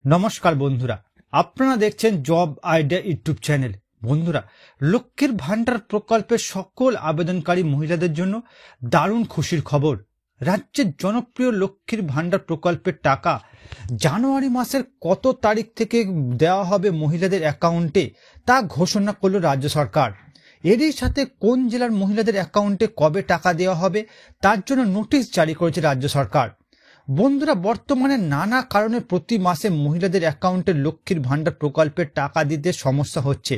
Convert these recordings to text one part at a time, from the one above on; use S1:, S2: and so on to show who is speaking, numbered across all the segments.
S1: নমস্কার বন্ধুরা, আপনারা দেখছেন জব আইডিয়া ইউটিউব চ্যানেল। বন্ধুরা, লক্ষ্মীর ভান্ডার প্রকল্পের সকল আবেদনকারী মহিলাদের জন্য দারুণ খুশির খবর। রাজ্যের জনপ্রিয় লক্ষ্মীর ভান্ডার প্রকল্পের টাকা জানুয়ারি মাসের কত তারিখ থেকে দেওয়া হবে মহিলাদের অ্যাকাউন্টে তা ঘোষণা করল রাজ্য সরকার। এরই সাথে কোন জেলার মহিলাদের অ্যাকাউন্টে কবে টাকা দেওয়া হবে তার জন্য নোটিশ জারি করেছে রাজ্য সরকার। বন্ধুরা, বর্তমানে নানা কারণে প্রতি মাসে মহিলাদের অ্যাকাউন্টে লক্ষ্মীর ভান্ডার প্রকল্পের টাকা দিতে সমস্যা হচ্ছে।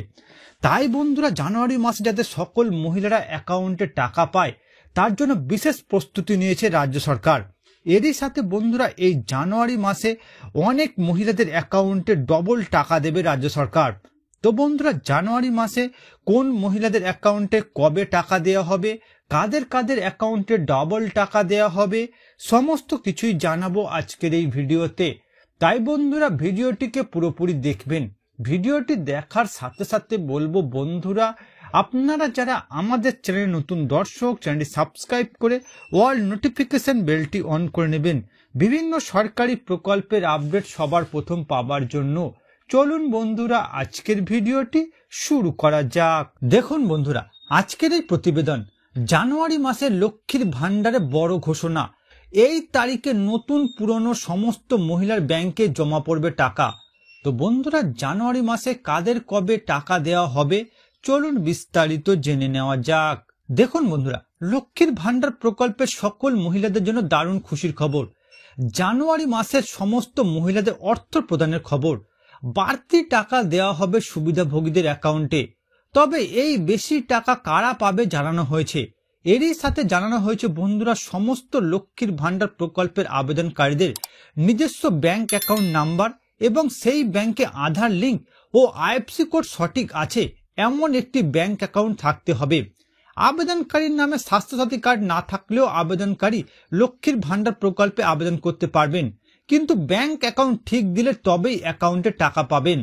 S1: তাই বন্ধুরা, জানুয়ারি মাসে যাতে সকল মহিলারা অ্যাকাউন্টে টাকা পায় তার জন্য বিশেষ প্রস্তুতি নিয়েছে রাজ্য সরকার। এরই সাথে বন্ধুরা, এই জানুয়ারি মাসে অনেক মহিলাদের অ্যাকাউন্টে ডবল টাকা দেবে রাজ্য সরকার। তো বন্ধুরা, জানুয়ারি মাসে কোন মহিলাদের অ্যাকাউন্টে কবে টাকা দেওয়া হবে, কাদের কাদের অ্যাকাউন্টে ডবল টাকা দেওয়া হবে, সমস্ত কিছুই জানাবো আজকের এই ভিডিওতে। তাই বন্ধুরা, ভিডিওটিকে পুরোপুরি দেখবেন। ভিডিওটি দেখার সাথে সাথে বলবো বন্ধুরা, আপনারা যারা আমাদের চ্যানেলে নতুন দর্শক, চ্যানেলটি সাবস্ক্রাইব করে অল নোটিফিকেশন বেলটি অন করে নেবেন বিভিন্ন সরকারি প্রকল্পের আপডেট সবার প্রথম পাবার জন্য। চলুন বন্ধুরা, আজকের ভিডিওটি শুরু করা যাক। দেখুন বন্ধুরা, আজকের এই প্রতিবেদন জানুয়ারি মাসে লক্ষ্মীর ভান্ডারে বড় ঘোষণা। এই তারিখে নতুন পুরনো সমস্ত মহিলার ব্যাংকে জমা পড়বে টাকা। তো বন্ধুরা, জানুয়ারি মাসে কাদের কবে টাকা দেওয়া হবে চলুন বিস্তারিত জেনে নেওয়া যাক। দেখুন বন্ধুরা, লক্ষ্মীর ভান্ডার প্রকল্পের সকল মহিলাদের জন্য দারুণ খুশির খবর। জানুয়ারি মাসের সমস্ত মহিলাদের অর্থ প্রদানের খবর। বাড়তি টাকা দেওয়া হবে সুবিধাভোগীদের অ্যাকাউন্টে। তবে এই বেশি টাকা কারা পাবে জানানো হয়েছে। এরই সাথে জানানো হয়েছে বন্ধুরা, সমস্ত লক্ষ্মীর ভান্ডার প্রকল্পের আবেদনকারীদের নিজস্ব ব্যাংক অ্যাকাউন্ট নাম্বার এবং সেই ব্যাংকে আধার লিঙ্ক ও আইএফএসসি কোড সঠিক আছে এমন একটি ব্যাংক অ্যাকাউন্ট থাকতে হবে। আবেদনকারীর নামে স্বাস্থ্যসাথী কার্ড না থাকলেও আবেদনকারী লক্ষ্মীর ভান্ডার প্রকল্পে আবেদন করতে পারবেন, কিন্তু ব্যাংক অ্যাকাউন্ট ঠিক দিলে তবেই অ্যাকাউন্টে টাকা পাবেন।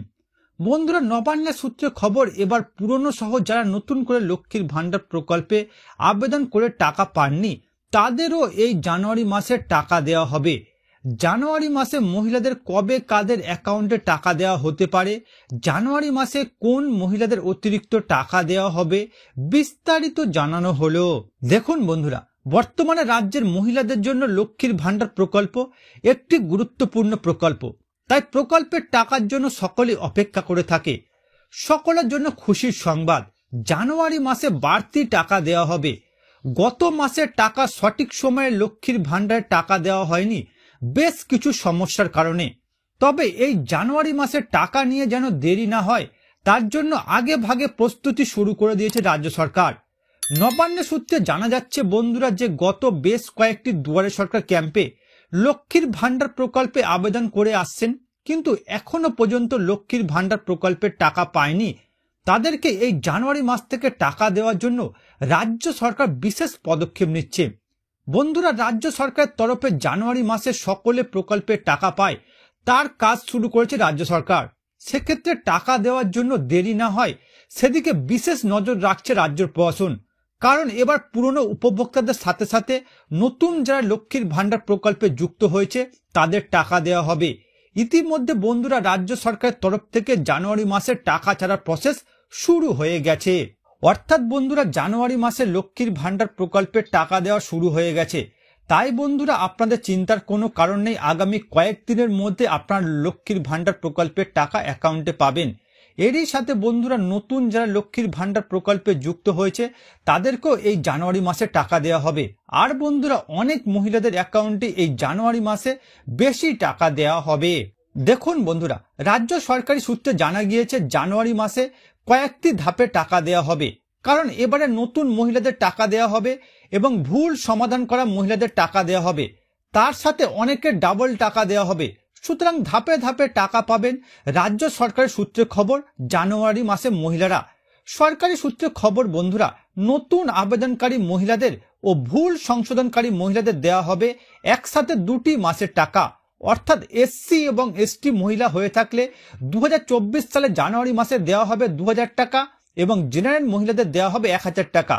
S1: বন্ধুরা, নবান্নের সূত্রে খবর, এবার পুরনো সহ যারা নতুন করে লক্ষ্মীর ভান্ডার প্রকল্পে আবেদন করে টাকা পাননি তাদেরও এই জানুয়ারি মাসে টাকা দেওয়া হবে। জানুয়ারি মাসে মহিলাদের কবে কাদের অ্যাকাউন্টে টাকা দেওয়া হতে পারে, জানুয়ারি মাসে কোন মহিলাদের অতিরিক্ত টাকা দেওয়া হবে, বিস্তারিত জানানো হলো। দেখুন বন্ধুরা, বর্তমানে রাজ্যের মহিলাদের জন্য লক্ষ্মীর ভান্ডার প্রকল্প একটি গুরুত্বপূর্ণ প্রকল্প। তাই প্রকল্পের টাকার জন্য সকলে অপেক্ষা করে থাকে। সকলের জন্য খুশির সংবাদ, জানুয়ারি মাসে বাড়তি টাকা দেওয়া হবে। গত মাসের টাকা সঠিক সময়ে লক্ষ্মীর ভান্ডারে টাকা দেওয়া হয়নি বেশ কিছু সমস্যার কারণে। তবে এই জানুয়ারি মাসে টাকা নিয়ে যেন দেরি না হয় তার জন্য আগে ভাগে প্রস্তুতি শুরু করে দিয়েছে রাজ্য সরকার। নবান্নের সূত্রে জানা যাচ্ছে বন্ধুরা, যে গত বেশ কয়েকটি দুয়ারে সরকার ক্যাম্পে লক্ষ্মীর ভান্ডার প্রকল্পে আবেদন করে আসছেন, কিন্তু এখনো পর্যন্ত লক্ষ্মীর ভান্ডার প্রকল্পের টাকা পায়নি। তাদেরকে এই জানুয়ারি মাস থেকে টাকা দেওয়ার জন্য রাজ্য সরকার বিশেষ পদক্ষেপ নিচ্ছে। বন্ধুরা, রাজ্য সরকারের তরফে জানুয়ারি মাসে সকলে প্রকল্পের টাকা পায় তার কাজ শুরু করেছে রাজ্য সরকার। সেক্ষেত্রে টাকা দেওয়ার জন্য দেরি না হয় সেদিকে বিশেষ নজর রাখছে রাজ্য প্রশাসন। কারণ এবার পুরনো উপভোক্তাদের সাথে সাথে নতুন যারা লক্ষ্মীর ভান্ডার প্রকল্পে যুক্ত হয়েছে তাদের টাকা দেওয়া হবে। ইতিমধ্যে বন্ধুরা, রাজ্য সরকারের তরফ থেকে জানুয়ারি মাসে টাকা ছাড়ার প্রসেস শুরু হয়ে গেছে। অর্থাৎ বন্ধুরা, জানুয়ারি মাসে লক্ষ্মীর ভান্ডার প্রকল্পের টাকা দেওয়া শুরু হয়ে গেছে। তাই বন্ধুরা, আপনাদের চিন্তার কোনো কারণ নেই, আগামী কয়েকদিনের মধ্যে আপনার লক্ষ্মীর ভান্ডার প্রকল্পের টাকা অ্যাকাউন্টে পাবেন। এরই সাথে বন্ধুরা, নতুন যারা লক্ষ্মীর ভান্ডার প্রকল্পে যুক্ত হয়েছে তাদেরকেও এই জানুয়ারি মাসে টাকা দেওয়া হবে। আর বন্ধুরা, অনেক মহিলাদের অ্যাকাউন্টে এই জানুয়ারি মাসে বেশি টাকা দেওয়া হবে। দেখুন বন্ধুরা, রাজ্য সরকারি সূত্রে জানা গিয়েছে জানুয়ারি মাসে কয়েকটি ধাপে টাকা দেওয়া হবে। কারণ এবারে নতুন মহিলাদের টাকা দেওয়া হবে এবং ভুল সমাধান করা মহিলাদের টাকা দেওয়া হবে, তার সাথে অনেকের ডাবল টাকা দেওয়া হবে। সুতরাং ধাপে ধাপে টাকা পাবেন। রাজ্য সরকারের সূত্রে খবর, জানুয়ারি মাসে মহিলারা, সরকারি সূত্রে খবর বন্ধুরা, নতুন আবেদনকারী মহিলাদের ও ভুল সংশোধনকারী মহিলাদের দেওয়া হবে একসাথে দুটি মাসের টাকা। অর্থাৎ এসসি এবং এসটি মহিলা হয়ে থাকলে 2024 সালে জানুয়ারি মাসে দেওয়া হবে 2000 টাকা এবং জেনারেল মহিলাদের দেওয়া হবে 1000 টাকা।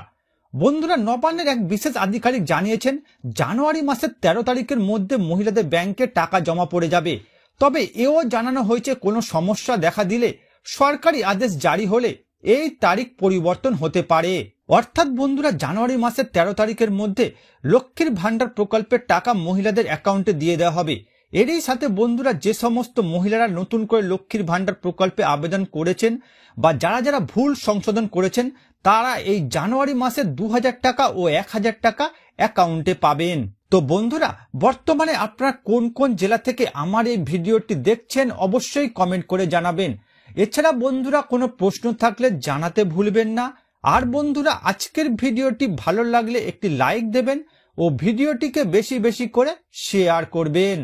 S1: বন্ধুরা, নবান্নের এক বিশেষ আধিকারিক জানিয়েছেন জানুয়ারি মাসের 13 তারিখের মধ্যে মহিলাদের ব্যাংকে টাকা জমা পড়ে যাবে। তবে এও জানানো হয়েছে কোনো সমস্যা দেখা দিলে সরকারি আদেশ জারি হলে এই তারিখ পরিবর্তন হতে পারে। অর্থাৎ বন্ধুরা, জানুয়ারি মাসের 13 তারিখের মধ্যে লক্ষ্মীর ভান্ডার প্রকল্পের টাকা মহিলাদের অ্যাকাউন্টে দিয়ে দেওয়া হবে। এরই সাথে বন্ধুরা, যে সমস্ত মহিলারা নতুন করে লক্ষ্মীর ভান্ডার প্রকল্পে আবেদন করেছেন বা যারা যারা ভুল সংশোধন করেছেন, তারা এই জানুয়ারি মাসে 2000 টাকা ও 1000 টাকা অ্যাকাউন্টে পাবেন। তো বন্ধুরা, বর্তমানে আপনারা কোন কোন জেলা থেকে আমার এই ভিডিওটি দেখছেন অবশ্যই কমেন্ট করে জানাবেন। এছাড়া বন্ধুরা, কোনো প্রশ্ন থাকলে জানাতে ভুলবেন না। আর বন্ধুরা, আজকের ভিডিওটি ভালো লাগলে একটি লাইক দেবেন ও ভিডিওটিকে বেশি বেশি করে শেয়ার করবেন।